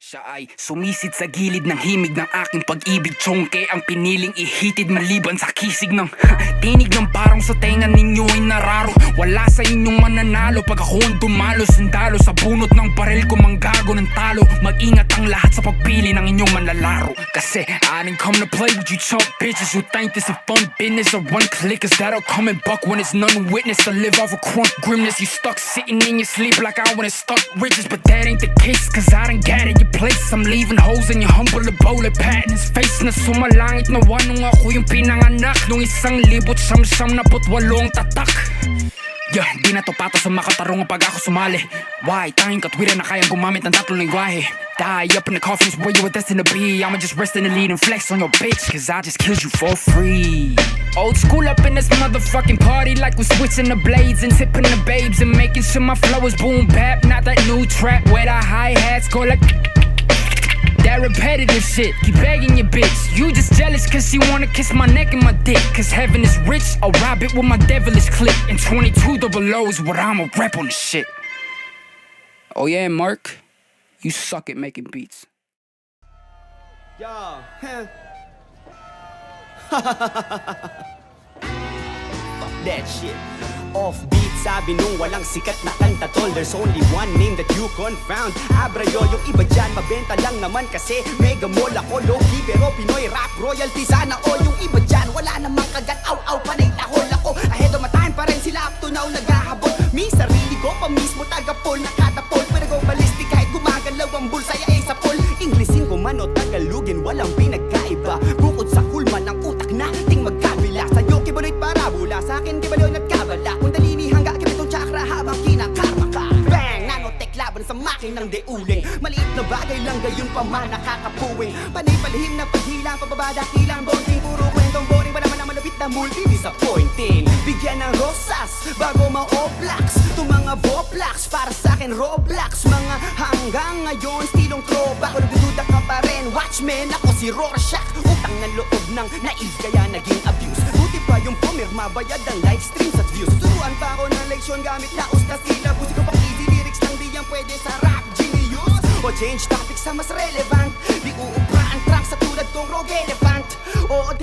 Siya ay sumisid sa gilid ng himig ng aking pag-ibig. Tsongke ang piniling ihitid maliban sa kisig ng tinig ng parang sa tenga ninyo ay nararo. Wala sa inyong mananalo pag ako ang dumalo. Sundalo sa bunot ng baril ko manggago ng talo. Mag-ingat ang lahat sa pagpili ng inyong manlalaro. Kasi I didn't come to play with you chump bitches who think this a fun business or one clickers that'll come and buck when it's none witness. To live off a crunk grimness, you stuck sitting in your sleep like I wanna stuck riches. But that ain't the case, cause I done got it your place. I'm leaving holes in your humble bullet pat in his face. Na sumalangit na wanong ako yung pinanganak nung 1988 tatak. Yeah, di na to pato sa makatarungan pag ako sumali. Why? Tanging katwiran na kayang gumamit ng tatlong lingwahe. Die up in the coffins where you were destined to be. I'ma just rest in the lead and flex on your bitch, cause I just killed you for free. Old school up in this motherfucking party, like we're switching the blades and tipping the babes and making sure my flow is boom bap. Not that new trap where the hi-hats go like that repetitive shit. Keep begging your bitch, you just jealous cause she wanna kiss my neck and my dick. Cause heaven is rich, I'll rob it with my devilish clip. And 22 double O is what I'ma rep on this shit. Oh yeah, Mark, you suck at making beats. Yo, fuck that shit. Offbeat, sabi nung walang sikat na kanta tol. There's only one name that you confound, Abrayo. Yung iba dyan, mabenta lang naman kasi mega mall ako, low-key pero Pinoy rap royalty sana all. Yung iba dyan, wala namang kagat, aw-aw, panay tahol ako. Ahead of my time pa rin sila up to now naghahabol. Mi sarili ko pa mismo taga-pol, nakatapol. Pero go ballistic kahit gumagalaw ang bulsaya ay sa pol. Inglesin ko man o Tagalogin, walang pinagkaiba. Bukod sa kulman ng utak na ting magkabila. Sa'yo kibuloy parabula, sa akin di balon at kabala. Kundalini hangga kibitong chakra habang kinakarma ka. Bang! Nanotech laban sa makin ng deuling. Maliit na bagay lang gayon pa man nakakapuwing. Panay palihim na paghilang, pababada kilang bonding. Puro kwentong boring, wala man ang malapit na multi-disappointing. Bigyan ng rosas bago ma-oplax. Itong mga boplax para sa akin Roblox. Mga hanggang ngayon stilong throwback. Kung nagdududa ka pa rin, watchmen ako si Rorschach. Utang na loob ng naive kaya naging abuse. Buti pa yung pumirma, bayad ang live streams at views. Turuan pa ako ng leksyon gamit laos na syllabus. Ikaw pang easy lyrics lang di yan pwede sa rap genius. O change topic sa mas relevant. Di uubra ang trunk sa tulad kong rogue elephant. O